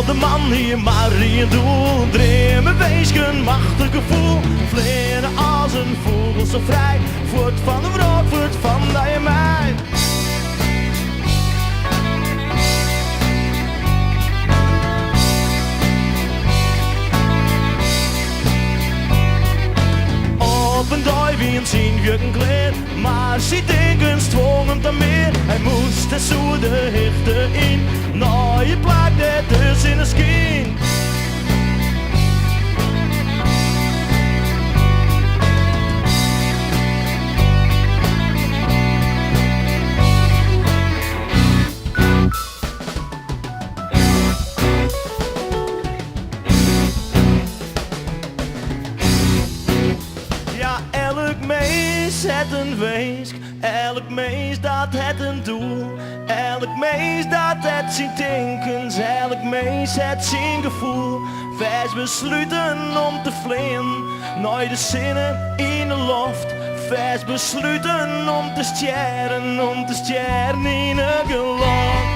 De man die Marie doet, dreamen weesken, machtig gevoel. Vliegen als een vogel zo vrij, voort van de wraak, voort van dat je mij. Op een dag wie een zien jukken kleed, maar ze denken dwong hem te meer. Hij moest de zoede hichte in, nou je plakt het dus in de skin. Ja, elk mees het een weesk, elk mees dat het een doel. Elk mees dat het zijn denkens, elk mees het zijn gevoel. Vast besluiten om te vliegen, nooit de zinnen in de loft. Vast besluiten om te sterren in het geloof.